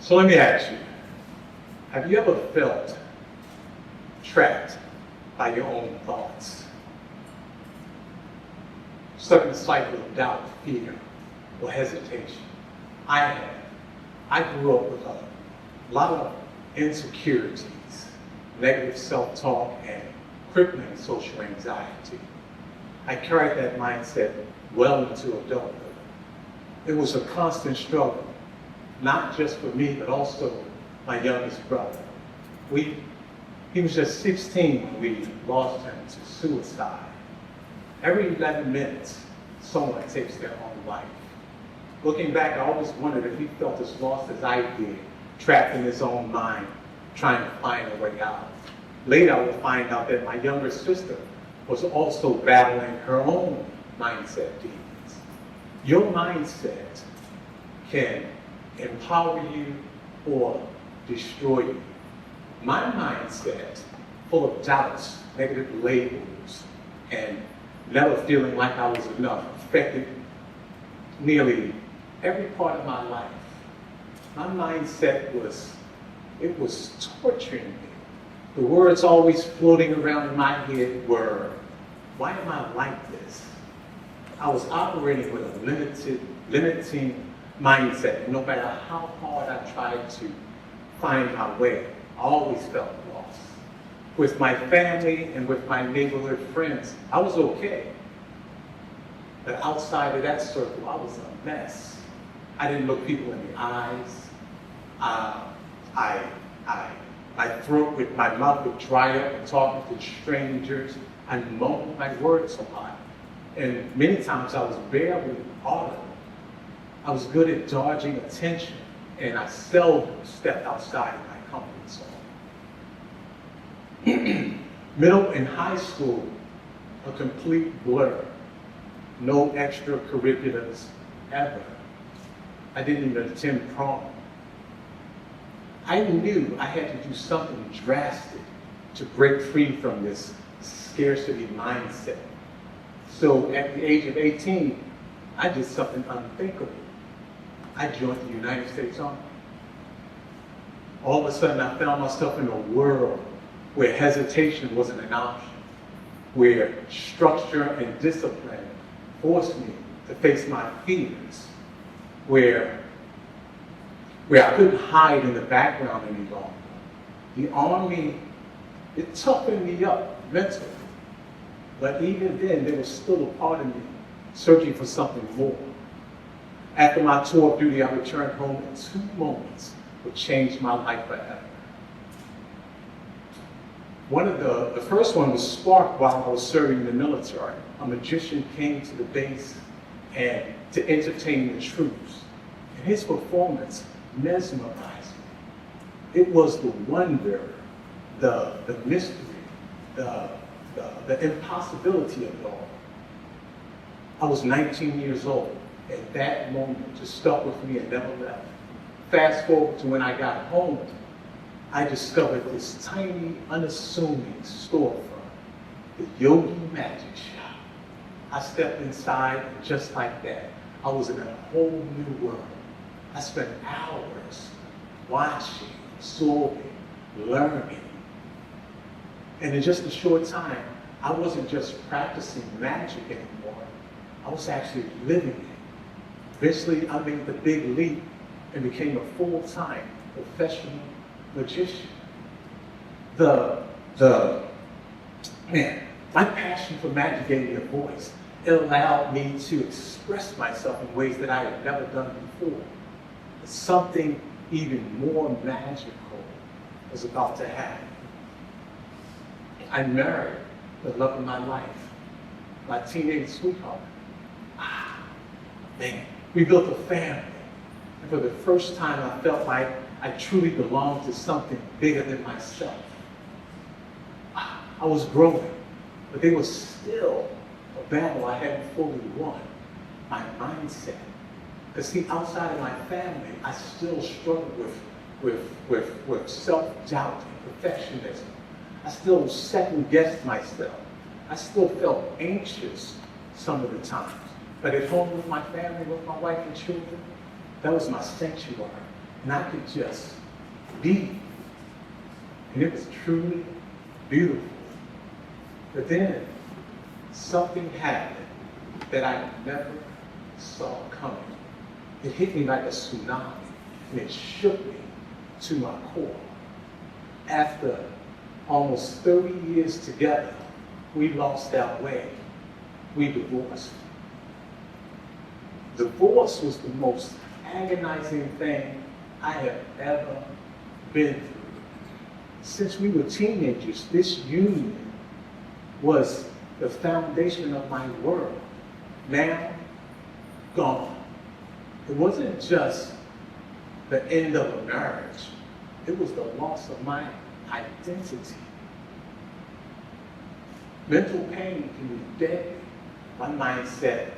So let me ask you, have you ever felt trapped by your own thoughts? Stuck in a cycle of doubt, fear, or hesitation? I have. I grew up with a lot of insecurities, negative self-talk, and crippling social anxiety. I carried that mindset well into adulthood. It was a constant struggle, not just for me, but also my youngest brother. He was just 16 when we lost him to suicide. Every 11 minutes, someone takes their own life. Looking back, I always wondered if he felt as lost as I did, trapped in his own mind, trying to find a way out. Later, I would find out that my younger sister was also battling her own mindset demons. Your mindset can empower you or destroy you. My mindset, full of doubts, negative labels, and never feeling like I was enough, affected nearly every part of my life. My mindset was torturing me. The words always floating around in my head were, why am I like this? I was operating with a limiting mindset. No matter how hard I tried to find my way, I always felt lost. With my family and with my neighborhood friends, I was okay. But outside of that circle, I was a mess. I didn't look people in the eyes. My mouth would dry up and talking to strangers. I mumbled my words a lot. And many times I was barely audible. I was good at dodging attention, and I seldom stepped outside of my comfort zone. Middle and high school, a complete blur. No extracurriculars ever. I didn't even attend prom. I knew I had to do something drastic to break free from this scarcity mindset. So at the age of 18, I did something unthinkable. I joined the United States Army. All of a sudden, I found myself in a world where hesitation wasn't an option, where structure and discipline forced me to face my fears, where I couldn't hide in the background any longer. The Army, it toughened me up mentally. But even then, there was still a part of me searching for something more. After my tour of duty, I returned home, and 2 moments would change my life forever. The first one was sparked while I was serving in the military. A magician came to the base and to entertain the troops. And his performance mesmerized me. It was the wonder, the mystery, the impossibility of it all. I was 19 years old, and that moment just stuck with me and never left. Fast forward to when I got home, I discovered this tiny, unassuming storefront, the Yogi Magic Shop. I stepped inside, and just like that, I was in a whole new world. I spent hours watching, absorbing, learning. And in just a short time, I wasn't just practicing magic anymore. I was actually living it. Eventually, I made the big leap and became a full-time professional magician. My passion for magic gave me a voice. It allowed me to express myself in ways that I had never done before. Something even more magical was about to happen. I married the love of my life, my teenage sweetheart. We built a family. And for the first time, I felt like I truly belonged to something bigger than myself. I was growing, but there was still a battle I hadn't fully won, my mindset. Because see, outside of my family, I still struggled with self-doubt and perfectionism. I still second-guessed myself. I still felt anxious some of the times. But at home with my family, with my wife and children, that was my sanctuary. and I could just be. And it was truly beautiful. But then something happened that I never saw coming. It hit me like a tsunami, and it shook me to my core. After almost 30 years together, we lost our way. We divorced. Divorce was the most agonizing thing I have ever been through. Since we were teenagers, this union was the foundation of my world. Now, gone. It wasn't just the end of a marriage. It was the loss of my identity. Mental pain can be deadly. My mindset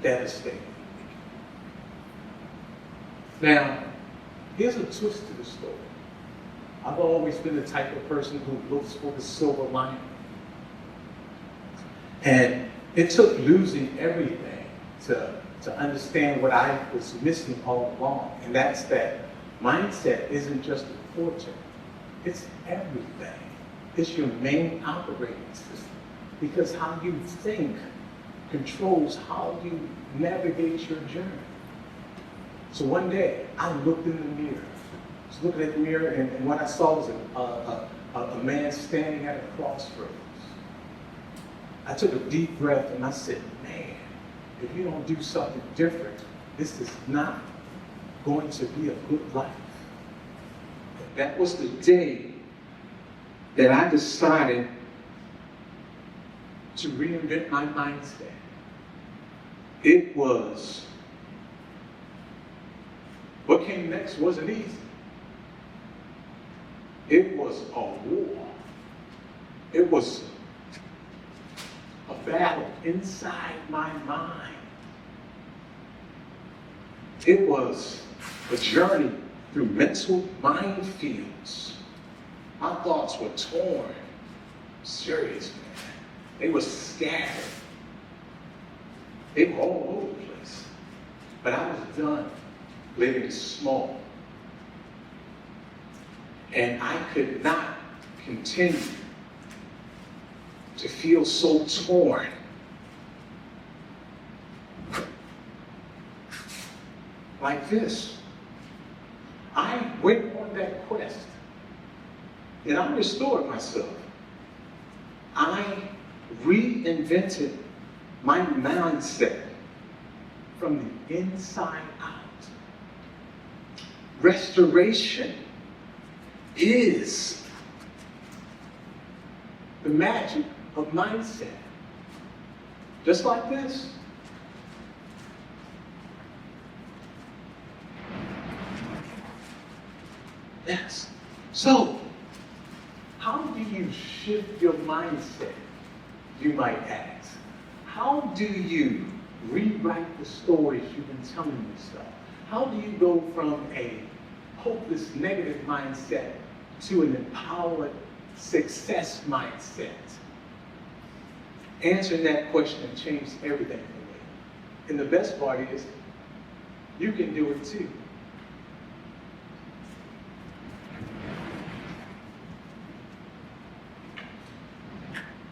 devastating. Now, here's a twist to the story. I've always been the type of person who looks for the silver lining. And it took losing everything to understand what I was missing all along. And that's that mindset isn't just a fortune. It's everything. It's your main operating system. Because how you think controls how you navigate your journey. So one day, I looked in the mirror. I was looking at the mirror, and what I saw was a man standing at a crossroads. I took a deep breath and I said, man, if you don't do something different, this is not going to be a good life. That was the day that I decided to reinvent my mindset. It was, what came next wasn't easy. It was a war. It was a battle inside my mind. It was a journey through mental minefields. My thoughts were torn. Serious, man. They were scattered. They were all over the place. But I was done living small. And I could not continue to feel so torn. Like this. I went on that quest. And I restored myself. I reinvented my mindset from the inside out. Restoration is the magic of mindset. Just like this. Yes. So, how do you shift your mindset, you might ask? How do you rewrite the stories you've been telling yourself? How do you go from a hopeless negative mindset to an empowered success mindset? Answering that question changed everything for me. And the best part is, you can do it too.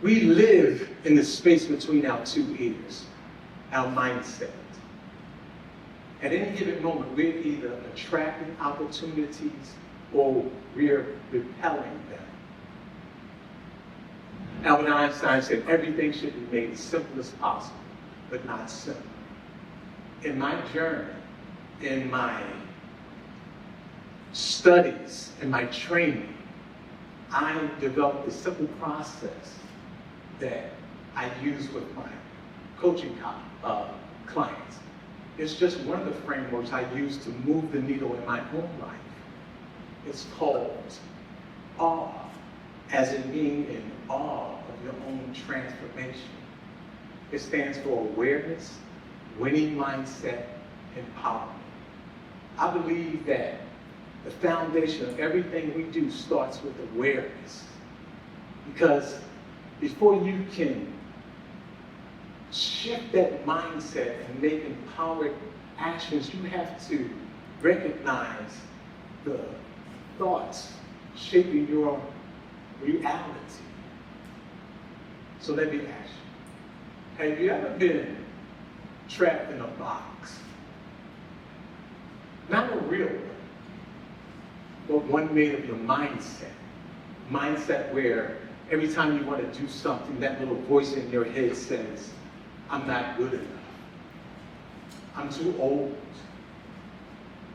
We live in the space between our two ears, our mindset. At any given moment, we're either attracting opportunities or we're repelling them. Albert Einstein said everything should be made as simple as possible, but not simple. In my journey, in my studies, in my training, I developed a simple process that I use with my coaching clients. It's just one of the frameworks I use to move the needle in my own life. It's called awe, as in being in awe of your own transformation. It stands for awareness, winning mindset, empowerment. I believe that the foundation of everything we do starts with awareness. Because before you can shift that mindset and make empowered actions, you have to recognize the thoughts shaping your reality. So let me ask you, have you ever been trapped in a box? Not a real one, but one made of your mindset. Mindset where every time you want to do something, that little voice in your head says, I'm not good enough. I'm too old.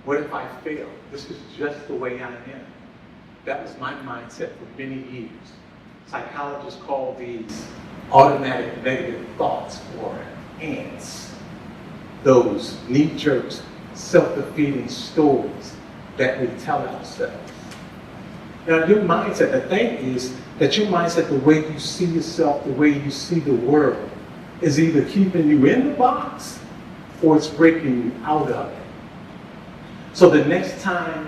What if I fail? This is just the way I am. That was my mindset for many years. Psychologists call these automatic negative thoughts, or ants. Those knee-jerk, self-defeating stories that we tell ourselves. Now your mindset, the thing is that your mindset, the way you see yourself, the way you see the world, is either keeping you in the box or it's breaking you out of it. So the next time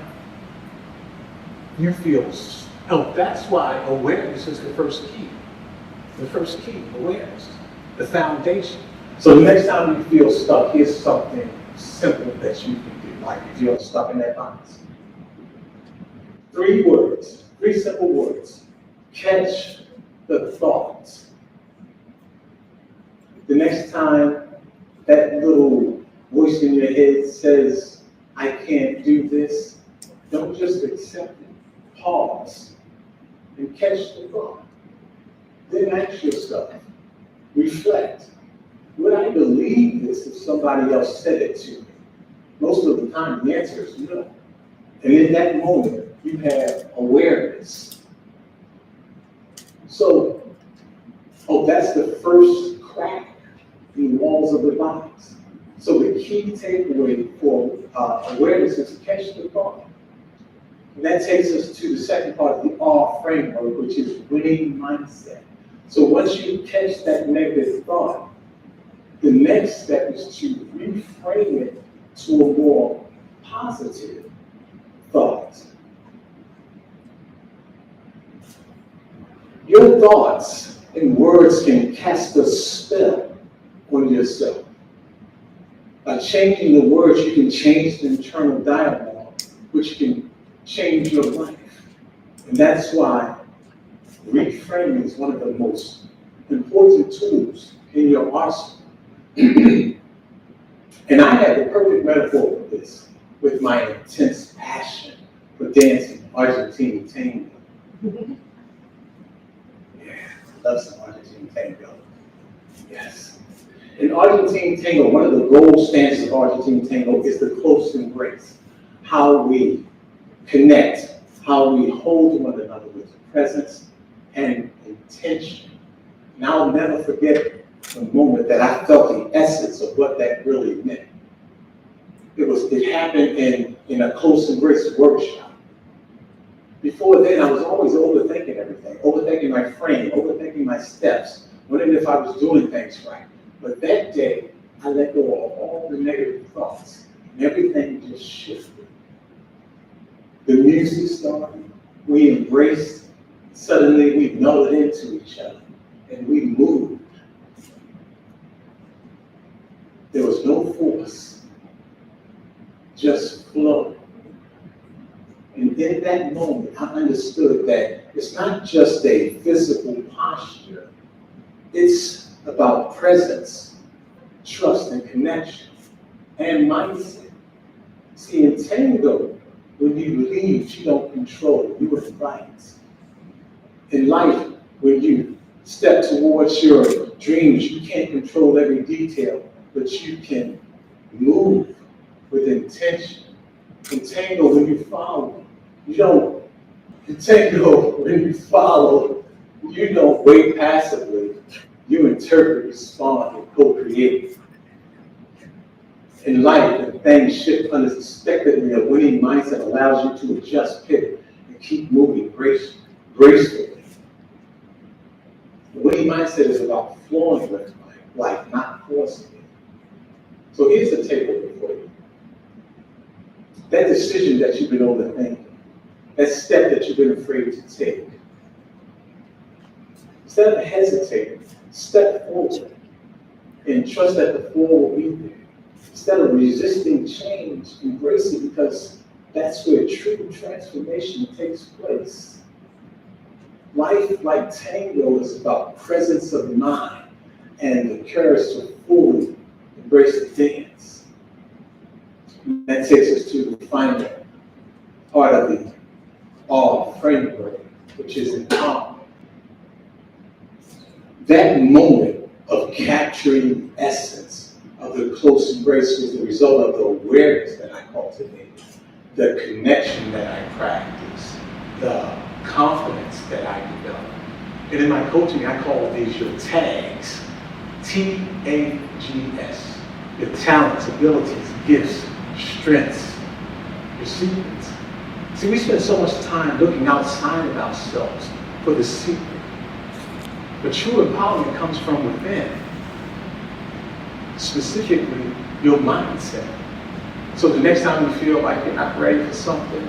you feel, that's why awareness is the first key. The first key, awareness, the foundation. So the next time you feel stuck, here's something simple that you can do. Like if you're stuck in that box. 3 words, 3 simple words. Catch the thoughts. The next time that little voice in your head says, I can't do this, don't just accept it. Pause and catch the thought. Then ask yourself, reflect. Would I believe this if somebody else said it to me? Most of the time, the answer is no. And in that moment, you have awareness. So, that's the first crack in the walls of the box. So the key takeaway for awareness is to catch the thought. And that takes us to the second part of the R framework, which is winning mindset. So once you catch that negative thought, the next step is to reframe it to a more positive thought. Your thoughts and words can cast a spell on yourself. By changing the words, you can change the internal dialogue, which can change your life. And that's why reframing is one of the most important tools in your arsenal. And I have the perfect metaphor for this with my intense passion for dancing Argentine Tango. Yeah, I love some Argentine Tango. Yes. In Argentine Tango, one of the gold standards of Argentine Tango is the close embrace. How we connect, how we hold one another with presence and intention. And I'll never forget the moment that I felt the essence of what that really meant. It happened in a close embrace workshop. Before then, I was always overthinking everything, overthinking my frame, overthinking my steps, wondering if I was doing things right. But that day, I let go of all the negative thoughts, and everything just shifted. The music started, we embraced, suddenly we melded into each other, and we moved. There was no force, just flow. And in that moment, I understood that it's not just a physical posture, it's about presence, trust, and connection, and mindset. See, in Tango, when you lead, you don't control, you invite. In life, when you step towards your dreams, you can't control every detail, but you can move with intention. In Tango, when you follow, you don't. In Tango, when you follow, you don't wait passively. You interpret, respond, and co-create. In life, when things shift unexpectedly, a winning mindset allows you to adjust, pivot, and keep moving gracefully. The winning mindset is about flowing with life, not forcing it. So here's the takeaway for you. That decision that you've been overthinking, that step that you've been afraid to take, instead of hesitating, step forward and trust that the flow will be there. Instead of resisting change, embrace it because That's where true transformation takes place. Life like tango is about presence of mind and the courage to fully embrace the dance. And that takes us to the final part of the all framework, which is empowerment. That moment of capturing the essence of the close embrace was the result of the awareness that I cultivated, the connection that I practiced, the confidence that I developed. And in my coaching, I call these your tags, TAGS, your talents, abilities, gifts, strengths, your secrets. See, we spend so much time looking outside of ourselves for the secret. But true empowerment comes from within, specifically your mindset. So the next time you feel like you're not ready for something,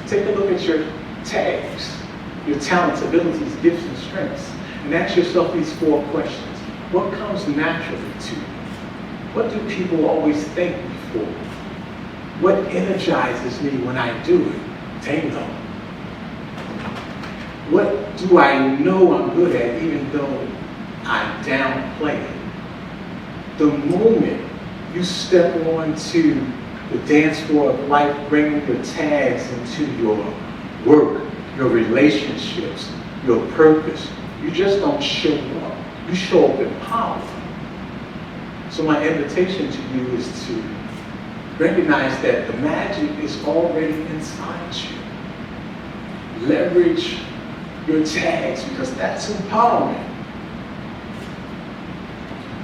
take a look at your tags, your talents, abilities, gifts, and strengths, and ask yourself these 4 questions. What comes naturally to you? What do people always thank me for? What energizes me when I do it? Tango. What do I know I'm good at even though I downplay it? The moment you step onto the dance floor of life, bringing your tags into your work, your relationships, your purpose, you just don't show up. You show up in power. So my invitation to you is to recognize that the magic is already inside you. Leverage your tags because that's empowerment.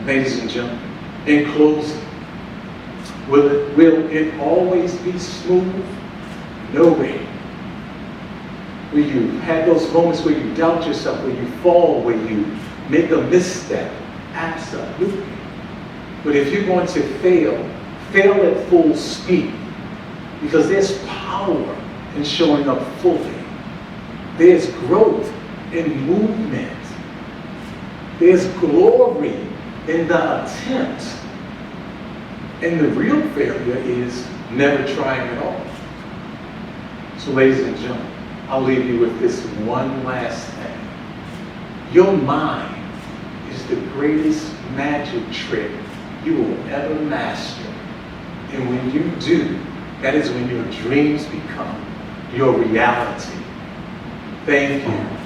Ladies and gentlemen, in closing, will it always be smooth? No way. Will you have those moments where you doubt yourself, where you fall, where you make a misstep? Absolutely. But if you're going to fail at full speed, because there's power in showing up fully. There's growth in movement. There's glory in the attempt. And the real failure is never trying at all. So ladies and gentlemen, I'll leave you with this one last thing. Your mind is the greatest magic trick you will ever master. And when you do, that is when your dreams become your reality. Thank you.